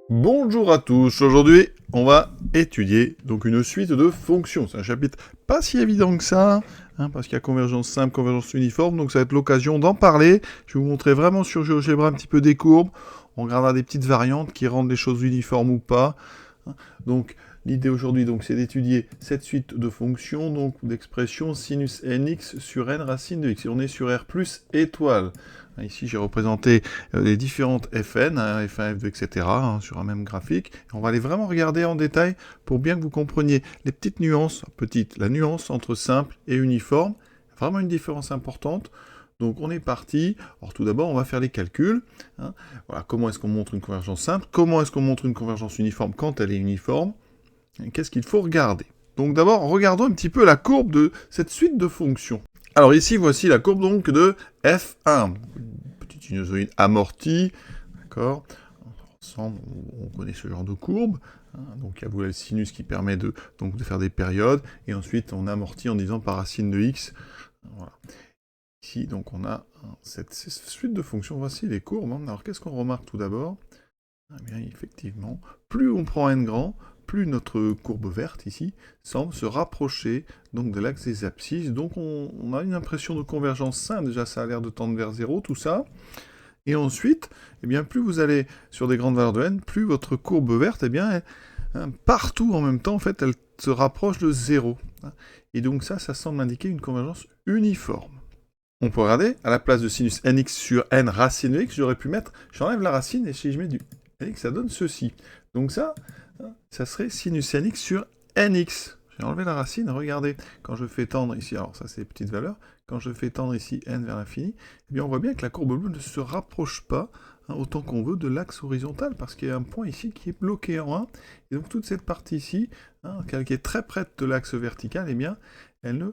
Bonjour à tous, aujourd'hui on va étudier donc une suite de fonctions. C'est un chapitre pas si évident que ça, parce qu'il y a convergence simple, convergence uniforme, donc ça va être l'occasion d'en parler. Je vais vous montrer vraiment sur GeoGebra un petit peu des courbes, on regardera des petites variantes qui rendent les choses uniformes ou pas. Donc l'idée aujourd'hui c'est d'étudier cette suite de fonctions, donc d'expressions sinus nx sur n racine de x. Et on est sur R plus étoile. Ici j'ai représenté les différentes Fn, F1, F2, etc. Sur un même graphique. Et on va aller vraiment regarder en détail pour bien que vous compreniez les petites nuances, la nuance entre simple et uniforme. Vraiment une différence importante. Donc on est parti. Alors tout d'abord, on va faire les calculs. Voilà, comment est-ce qu'on montre une convergence simple? Comment est-ce qu'on montre une convergence uniforme quand elle est uniforme? Qu'est-ce qu'il faut regarder? Donc d'abord, regardons un petit peu la courbe de cette suite de fonctions. Alors ici, voici la courbe donc de F1. Une petite sinusoïde amortie, d'accord? Ensemble, on connaît ce genre de courbe. Donc il y a le sinus qui permet de faire des périodes, et ensuite on amortit en disant par racine de x. Voilà. Ici, donc on a cette suite de fonctions. Voici les courbes. Alors qu'est-ce qu'on remarque tout d'abord? Eh bien, effectivement, plus on prend n grand, plus notre courbe verte ici semble se rapprocher donc de l'axe des abscisses. Donc on a une impression de convergence simple. Déjà, ça a l'air de tendre vers 0, tout ça. Et ensuite, eh bien, plus vous allez sur des grandes valeurs de n, plus votre courbe verte, eh bien, partout en même temps, en fait, elle se rapproche de 0. Et donc ça semble indiquer une convergence uniforme. On peut regarder, à la place de sinus nx sur n racine de x, j'aurais pu mettre, j'enlève la racine, et si je mets du nx, ça donne ceci. Donc ça serait sinus nx sur nx. J'ai enlevé la racine, regardez, quand je fais tendre ici, alors ça c'est les petites valeurs, quand je fais tendre ici n vers l'infini, eh bien on voit bien que la courbe bleue ne se rapproche pas autant qu'on veut de l'axe horizontal, parce qu'il y a un point ici qui est bloqué en 1, et donc toute cette partie ici, qui est très près de l'axe vertical, eh bien elle ne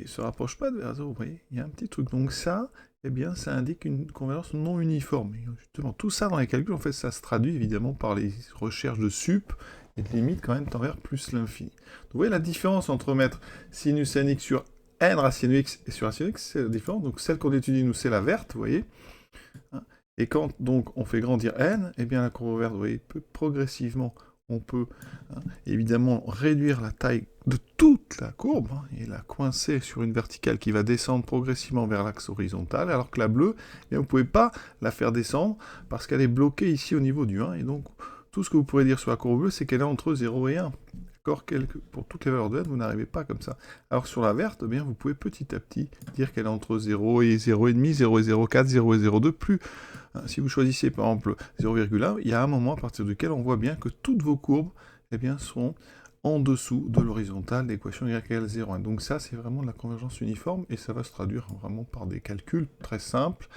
se rapproche pas de vers 0, vous voyez, il y a un petit truc. Donc ça, eh bien, ça indique une convergence non uniforme. Et justement, tout ça dans les calculs, en fait, ça se traduit évidemment par les recherches de sup et de limite quand même tend vers plus l'infini. Donc vous voyez la différence entre mettre sinus nx sur n racine de x et sur racine de x, c'est la différence. Donc celle qu'on étudie, nous, c'est la verte, vous voyez. Et quand donc on fait grandir n, eh bien la courbe verte, vous voyez, progressivement, on peut évidemment réduire la taille de toute la courbe et la coincer sur une verticale qui va descendre progressivement vers l'axe horizontal, alors que la bleue, eh bien, vous ne pouvez pas la faire descendre parce qu'elle est bloquée ici au niveau du 1, et donc tout ce que vous pourrez dire sur la courbe bleue, c'est qu'elle est entre 0 et 1. Pour toutes les valeurs de n, vous n'arrivez pas comme ça. Alors sur la verte, eh bien, vous pouvez petit à petit dire qu'elle est entre 0 et 0,5, 0 et 0,4, 0 et 0,2, plus. Si vous choisissez par exemple 0,1, il y a un moment à partir duquel on voit bien que toutes vos courbes eh bien, seront en dessous de l'horizontale, l'équation y égale 0,1. Donc ça, c'est vraiment de la convergence uniforme, et ça va se traduire vraiment par des calculs très simples.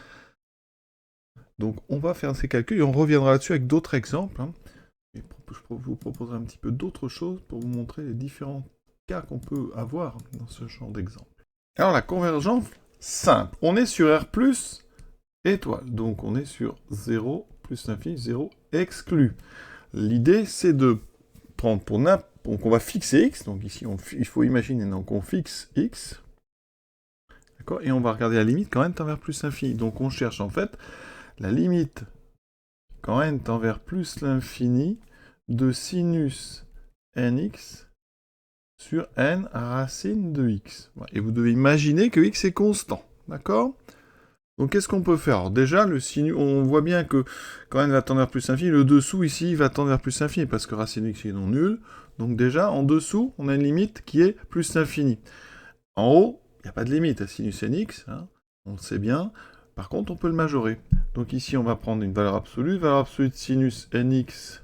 Donc on va faire ces calculs, et on reviendra là-dessus avec d'autres exemples. Et je vous proposerai un petit peu d'autres choses pour vous montrer les différents cas qu'on peut avoir dans ce genre d'exemple. Alors la convergence simple, on est sur R plus étoile, donc on est sur 0 plus l'infini, 0 exclu. L'idée c'est de prendre pour n'importe, donc on va fixer x, donc ici il faut imaginer, donc on fixe x, d'accord, et on va regarder la limite quand n tend vers plus l'infini. Donc on cherche en fait la limite quand n tend vers plus l'infini de sinus nx sur n racine de x. Et vous devez imaginer que x est constant, d'accord? Donc qu'est-ce qu'on peut faire? Alors déjà, le sinus, on voit bien que quand n va tendre vers plus l'infini, le dessous ici va tendre vers plus l'infini, parce que racine de x est non nulle. Donc déjà, en dessous, on a une limite qui est plus l'infini. En haut, il n'y a pas de limite à sinus nx, on le sait bien. Par contre, on peut le majorer. Donc ici, on va prendre une valeur absolue de sinus nx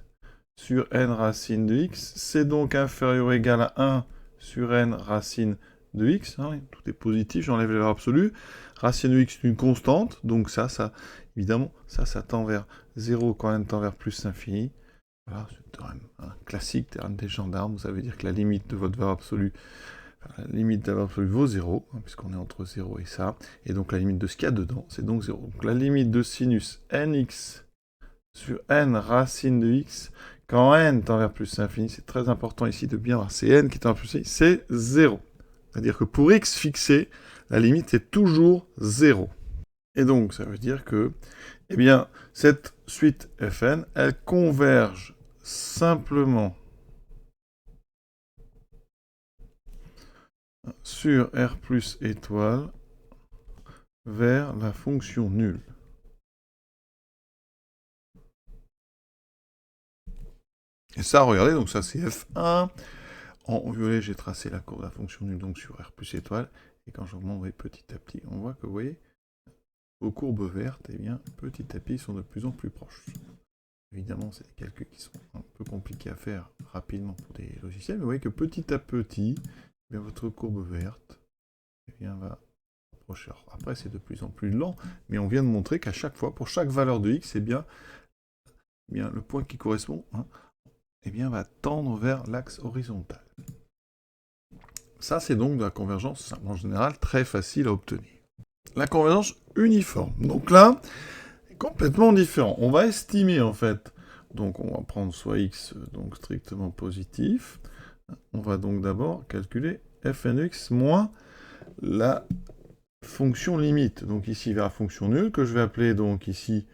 sur n racine de x. C'est donc inférieur ou égal à 1 sur n racine de x. Tout est positif, j'enlève la valeur absolue. Racine de x est une constante, donc ça évidemment, ça tend vers 0 quand n tend vers plus l'infini. Voilà, c'est un théorème classique, théorème des gendarmes. Vous savez dire que la limite de votre valeur absolue, la limite de la valeur absolue vaut 0, puisqu'on est entre 0 et ça. Et donc la limite de ce qu'il y a dedans, c'est donc 0. Donc la limite de sinus nx sur n racine de x, quand n tend vers plus l'infini, c'est très important ici de bien voir, c'est n qui tend vers plus l'infini, c'est 0. C'est-à-dire que pour x fixé, la limite est toujours 0. Et donc, ça veut dire que Eh bien, cette suite Fn, elle converge simplement sur R plus étoile vers la fonction nulle. Et ça, regardez, donc ça c'est F1. En violet, j'ai tracé la courbe de la fonction nulle donc sur R plus étoile. Et quand j'augmente petit à petit, on voit que, vous voyez, aux courbes vertes, eh bien, petit à petit, sont de plus en plus proches. Évidemment, c'est des calculs qui sont un peu compliqués à faire rapidement pour des logiciels, mais vous voyez que petit à petit, eh bien, votre courbe verte eh bien, va approcher. Alors, après, c'est de plus en plus lent, mais on vient de montrer qu'à chaque fois, pour chaque valeur de x, eh bien le point qui correspond eh bien, va tendre vers l'axe horizontal. Ça, c'est donc de la convergence, en général, très facile à obtenir. La convergence uniforme. Donc là, complètement différent. On va estimer, en fait, donc on va prendre soit x, donc strictement positif. On va donc d'abord calculer fn de x moins la fonction limite. Donc ici, vers la fonction nulle, que je vais appeler donc ici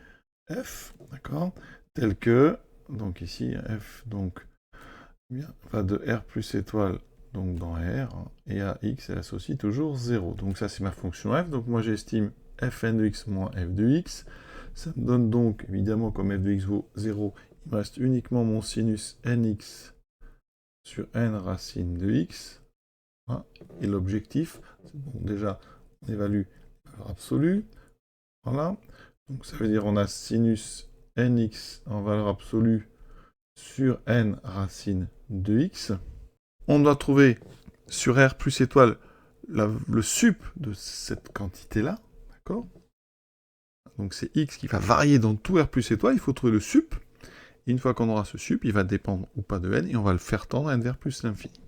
f, d'accord, tel que, donc ici, f, donc, bien, va de R plus étoile, donc dans R, et à x, elle associe toujours 0. Donc ça, c'est ma fonction f. Donc moi, j'estime fn de x moins f de x. Ça me donne donc, évidemment, comme f de x vaut 0, il me reste uniquement mon sinus nx sur n racine de x. Hein, et l'objectif, c'est bon, déjà, on évalue la valeur absolue. Voilà. Donc ça veut dire on a sinus nx en valeur absolue sur n racine de x. On doit trouver sur R plus étoile le sup de cette quantité-là, d'accord? Donc c'est x qui va varier dans tout R plus étoile, il faut trouver le sup. Et une fois qu'on aura ce sup, il va dépendre ou pas de n, et on va le faire tendre à n vers plus l'infini.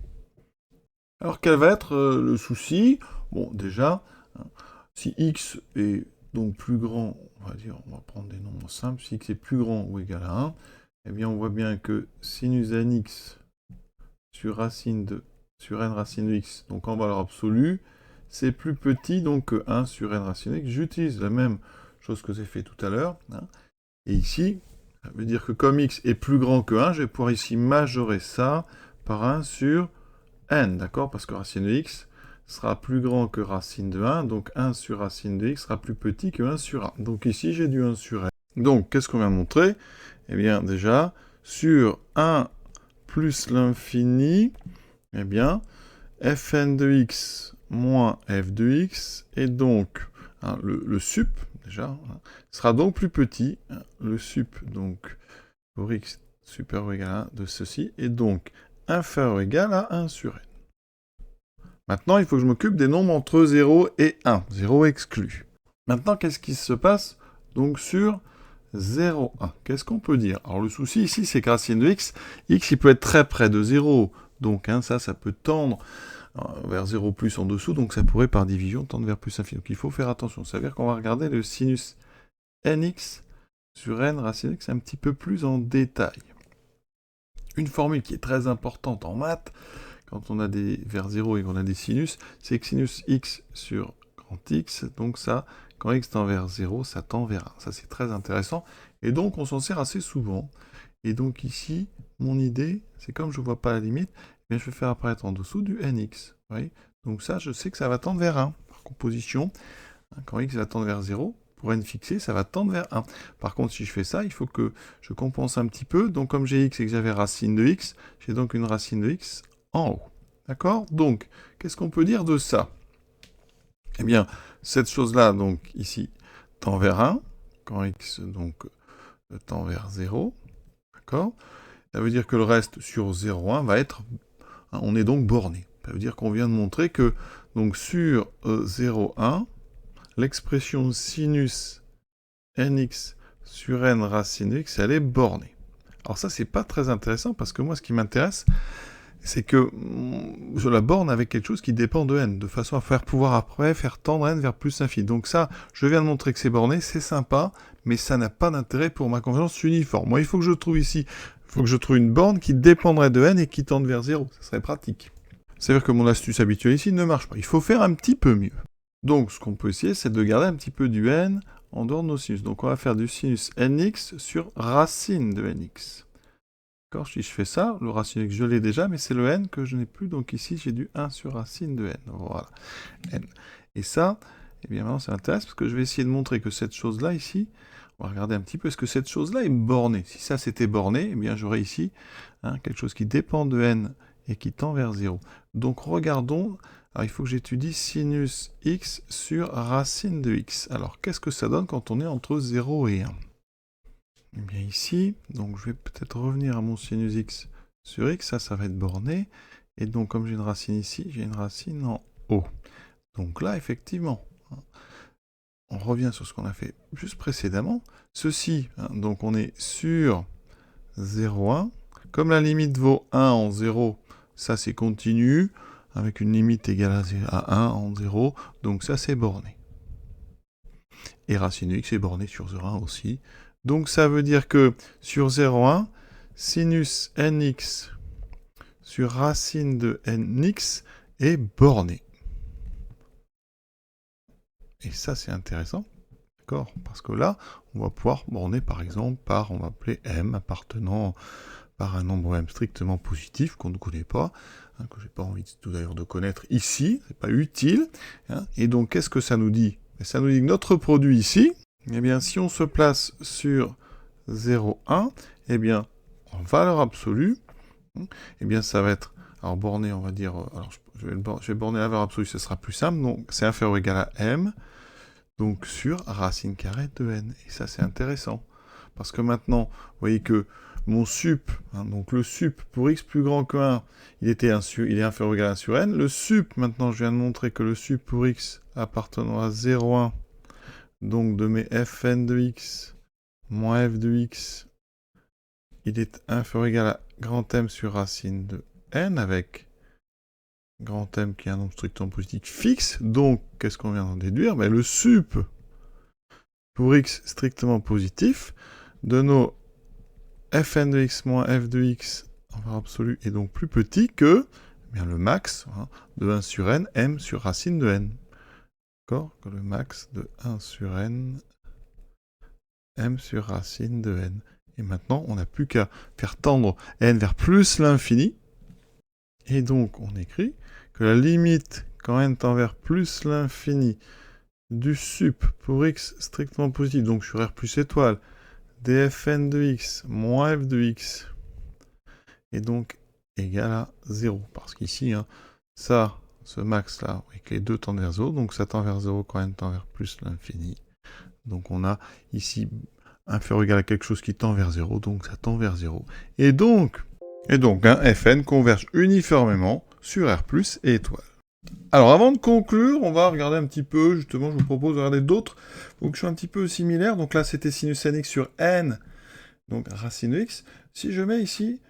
Alors quel va être le souci? Bon, déjà, si x est donc plus grand, on va dire, on va prendre des nombres simples, si x est plus grand ou égal à 1, eh bien on voit bien que sinus nx sur n racine de x, donc en valeur absolue, c'est plus petit donc que 1 sur n racine de x. J'utilise la même chose que j'ai fait tout à l'heure. Hein. Et ici, ça veut dire que comme x est plus grand que 1, je vais pouvoir ici majorer ça par 1 sur n, d'accord? Parce que racine de x sera plus grand que racine de 1, donc 1 sur racine de x sera plus petit que 1 sur 1. Donc ici, j'ai du 1 sur n. Donc, qu'est-ce qu'on vient de montrer? Eh bien, déjà, sur 1 plus l'infini, eh bien, fn de x moins f de x, et donc, hein, le sup, déjà, hein, sera donc plus petit, hein, le sup, donc, pour x supérieur ou égal à 1 de ceci, et donc, inférieur ou égal à 1 sur n. Maintenant, il faut que je m'occupe des nombres entre 0 et 1, 0 exclu. Maintenant, qu'est-ce qui se passe, donc, sur 0, 1. Qu'est-ce qu'on peut dire? Alors le souci ici, c'est que racine de x, x il peut être très près de 0, donc hein, ça peut tendre vers 0 plus en dessous, donc ça pourrait par division tendre vers plus infini. Donc il faut faire attention, ça veut dire qu'on va regarder le sinus nx sur n racine de x un petit peu plus en détail. Une formule qui est très importante en maths, quand on a des vers 0 et qu'on a des sinus, c'est que sinus x sur grand x, donc ça, quand x tend vers 0, ça tend vers 1. Ça, c'est très intéressant. Et donc, on s'en sert assez souvent. Et donc, ici, mon idée, c'est comme je ne vois pas la limite, eh bien, je vais faire apparaître en dessous du nx. Vous voyez? Donc ça, je sais que ça va tendre vers 1. Par composition, quand x va tendre vers 0, pour n fixé, ça va tendre vers 1. Par contre, si je fais ça, il faut que je compense un petit peu. Donc, comme j'ai x et que j'avais racine de x, j'ai donc une racine de x en haut. D'accord? Donc, qu'est-ce qu'on peut dire de ça? Eh bien, cette chose-là, donc, ici, tend vers 1, quand x, donc, tend vers 0, d'accord? Ça veut dire que le reste sur 0,1 va être, hein, on est donc borné. Ça veut dire qu'on vient de montrer que, donc, sur 0,1, l'expression sinus nx sur n racine de x, elle est bornée. Alors ça, c'est pas très intéressant, parce que moi, ce qui m'intéresse, c'est que je la borne avec quelque chose qui dépend de n, de façon à pouvoir après faire tendre n vers plus infini. Donc ça, je viens de montrer que c'est borné, c'est sympa, mais ça n'a pas d'intérêt pour ma convergence uniforme. Moi, il faut que je trouve ici, il faut que je trouve une borne qui dépendrait de n et qui tende vers 0. Ça serait pratique. C'est-à-dire que mon astuce habituelle ici ne marche pas. Il faut faire un petit peu mieux. Donc, ce qu'on peut essayer, c'est de garder un petit peu du n en dehors de nos sinus. Donc on va faire du sinus nx sur racine de nx. D'accord, si je fais ça, le racine x, je l'ai déjà, mais c'est le n que je n'ai plus. Donc ici, j'ai du 1 sur racine de n. Voilà, n. Et ça, eh bien maintenant, c'est intéressant parce que je vais essayer de montrer que cette chose-là, ici, on va regarder un petit peu, est-ce que cette chose-là est bornée? Si ça, c'était borné, eh bien j'aurais ici quelque chose qui dépend de n et qui tend vers 0. Donc regardons, alors il faut que j'étudie sinus x sur racine de x. Alors qu'est-ce que ça donne quand on est entre 0 et 1? Eh bien ici, donc je vais peut-être revenir à mon sinus x sur x, ça va être borné. Et donc comme j'ai une racine ici, j'ai une racine en haut. Donc là, effectivement, on revient sur ce qu'on a fait juste précédemment. Ceci, donc on est sur 0,1. Comme la limite vaut 1 en 0, ça c'est continu, avec une limite égale à 1 en 0, donc ça c'est borné. Et racine x est borné sur 0,1 aussi. Donc ça veut dire que sur 0,1, sinus nx sur racine de nx est borné. Et ça c'est intéressant, d'accord? Parce que là, on va pouvoir borner par exemple par, on va appeler m appartenant par un nombre m strictement positif qu'on ne connaît pas, que j'ai pas envie tout d'ailleurs de connaître ici, c'est pas utile. Et donc qu'est-ce que ça nous dit? Ça nous dit que notre produit ici, eh bien si on se place sur 0,1, eh bien en valeur absolue, eh bien ça va être, alors borné on va dire, alors je vais borner la valeur absolue, ce sera plus simple, donc c'est inférieur ou égal à m, donc sur racine carrée de n. Et ça c'est intéressant, parce que maintenant, vous voyez que mon sup, donc le sup pour x plus grand que 1, il est inférieur ou égal à 1 sur n. Le sup, maintenant je viens de montrer que le sup pour x appartenant à 0,1, donc de mes fn de x moins f de x, il est inférieur ou égal à grand M sur racine de n, avec grand M qui est un nombre strictement positif fixe. Donc, qu'est-ce qu'on vient d'en déduire? Le sup pour x strictement positif de nos fn de x moins f de x en valeur absolue est donc plus petit que le max de 1 sur n, m sur racine de n. D'accord? Que le max de 1 sur n, m sur racine de n. Et maintenant, on n'a plus qu'à faire tendre n vers plus l'infini. Et donc, on écrit que la limite, quand n tend vers plus l'infini, du sup pour x strictement positif, donc sur r plus étoile, dfn de x moins f de x, est donc égal à 0. Parce qu'ici, ça, ce max-là, et que les deux tendent vers 0, donc ça tend vers 0 quand n tend vers plus l'infini. Donc on a ici inférieur ou égal à quelque chose qui tend vers 0, donc ça tend vers 0. Et donc Fn converge uniformément sur R plus et étoile. Alors avant de conclure, on va regarder un petit peu, justement, je vous propose de regarder d'autres fonctions un petit peu similaires. Donc là, c'était sinus nx sur n, donc racine de x. Si je mets ici,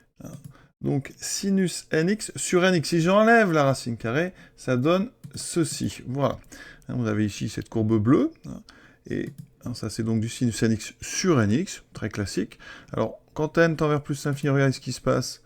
donc sinus nx sur nx, si j'enlève la racine carrée, ça donne ceci. Voilà. Vous avez ici cette courbe bleue, et ça c'est donc du sinus nx sur nx, très classique. Alors, quand n tend vers plus l'infini, regardez ce qui se passe.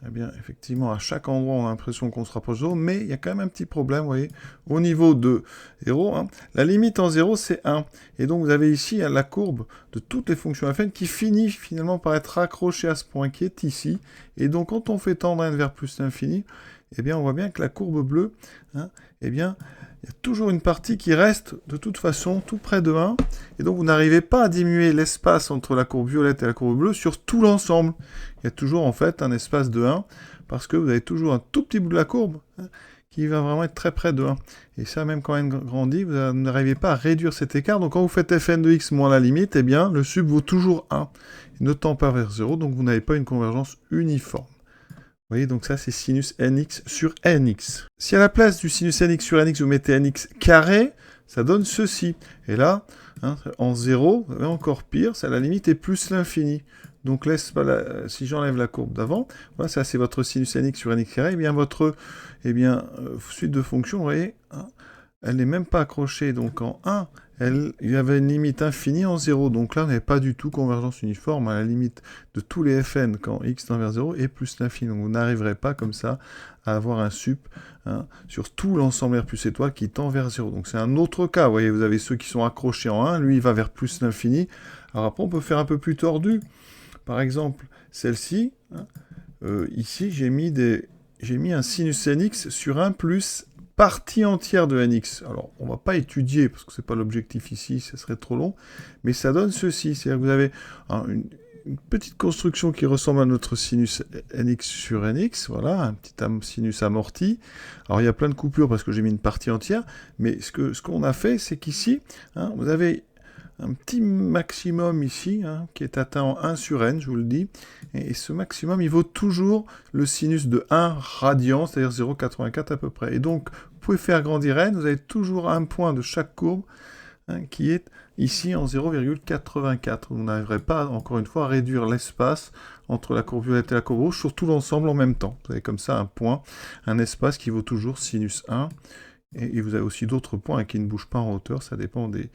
Eh bien, effectivement, à chaque endroit, on a l'impression qu'on se rapproche de 0, mais il y a quand même un petit problème, vous voyez. Au niveau de 0, la limite en 0, c'est 1. Et donc, vous avez ici la courbe de toutes les fonctions fn qui finit finalement par être raccrochée à ce point qui est ici. Et donc, quand on fait tendre n vers plus l'infini, eh bien, on voit bien que la courbe bleue, eh bien, il y a toujours une partie qui reste, de toute façon, tout près de 1. Et donc, vous n'arrivez pas à diminuer l'espace entre la courbe violette et la courbe bleue sur tout l'ensemble. Il y a toujours, en fait, un espace de 1, parce que vous avez toujours un tout petit bout de la courbe qui va vraiment être très près de 1. Et ça, même quand n grandit, vous n'arrivez pas à réduire cet écart. Donc, quand vous faites fn de x moins la limite, eh bien, le sub vaut toujours 1. Il ne tend pas vers 0, donc vous n'avez pas une convergence uniforme. Vous voyez, donc ça, c'est sinus nx sur nx. Si à la place du sinus nx sur nx, vous mettez nx carré, ça donne ceci. Et là, en 0, vous avez encore pire, ça, la limite est plus l'infini. Donc, si j'enlève la courbe d'avant, voilà, ça, c'est votre sinus nx sur nx carré, et bien, votre suite de fonctions, vous voyez, elle n'est même pas accrochée donc en 1. Il y avait une limite infinie en 0. Donc là, on n'avait pas du tout convergence uniforme à la limite de tous les fn quand x tend vers 0 et plus l'infini. Donc vous n'arriverez pas comme ça à avoir un sup sur tout l'ensemble R plus étoile qui tend vers 0. Donc c'est un autre cas. Vous voyez, vous avez ceux qui sont accrochés en 1. Lui, il va vers plus l'infini. Alors après, on peut faire un peu plus tordu. Par exemple, celle-ci. Ici, j'ai mis un sinus nx sur 1 plus partie entière de nx. Alors, on ne va pas étudier, parce que ce n'est pas l'objectif ici, ce serait trop long, mais ça donne ceci. C'est-à-dire que vous avez une petite construction qui ressemble à notre sinus nx sur nx, voilà, un petit sinus amorti. Alors, il y a plein de coupures parce que j'ai mis une partie entière, mais ce qu'on a fait, c'est qu'ici, vous avez un petit maximum ici, qui est atteint en 1 sur n, je vous le dis. Et ce maximum, il vaut toujours le sinus de 1 radian, c'est-à-dire 0,84 à peu près. Et donc, vous pouvez faire grandir n, vous avez toujours un point de chaque courbe qui est ici en 0,84. Vous n'arriverez pas, encore une fois, à réduire l'espace entre la courbe violette et la courbe rouge sur tout l'ensemble en même temps. Vous avez comme ça un point, un espace qui vaut toujours sinus 1. Et vous avez aussi d'autres points qui ne bougent pas en hauteur, ça dépend de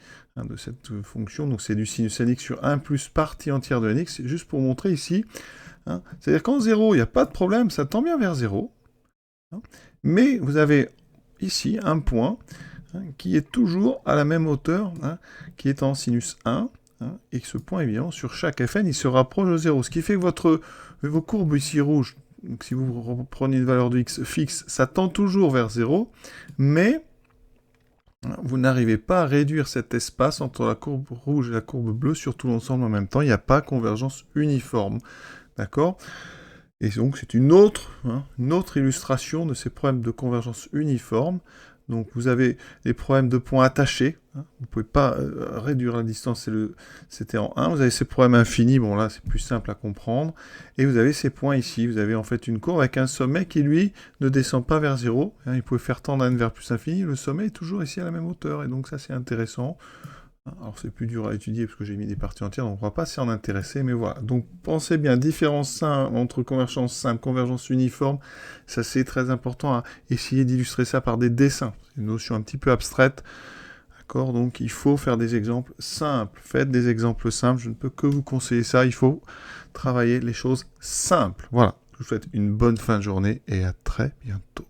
cette fonction. Donc c'est du sinus nx sur 1 plus partie entière de nx, juste pour montrer ici. C'est-à-dire qu'en 0, il n'y a pas de problème, ça tend bien vers 0. Mais vous avez ici un point qui est toujours à la même hauteur, qui est en sinus 1. Et que ce point, évidemment, sur chaque fn, il se rapproche de 0. Ce qui fait que vos courbes ici rouges, donc si vous prenez une valeur de x fixe, ça tend toujours vers 0, mais vous n'arrivez pas à réduire cet espace entre la courbe rouge et la courbe bleue sur tout l'ensemble en même temps. Il n'y a pas convergence uniforme. D'accord ? Et donc c'est une autre illustration de ces problèmes de convergence uniforme. Donc vous avez des problèmes de points attachés. Vous ne pouvez pas réduire la distance, c'était en 1. Vous avez ces problèmes infinis, bon là c'est plus simple à comprendre. Et vous avez ces points ici. Vous avez en fait une courbe avec un sommet qui lui ne descend pas vers 0. Il pouvait faire tendre n vers plus infini. Le sommet est toujours ici à la même hauteur. Et donc ça c'est intéressant. Alors c'est plus dur à étudier parce que j'ai mis des parties entières, donc on ne va pas s'y en intéresser, mais voilà. Donc pensez bien, différence entre convergence simple, convergence uniforme, ça c'est très important à essayer d'illustrer ça par des dessins. C'est une notion un petit peu abstraite, d'accord ? Donc il faut faire des exemples simples. Faites des exemples simples, je ne peux que vous conseiller ça, il faut travailler les choses simples. Voilà, je vous souhaite une bonne fin de journée et à très bientôt.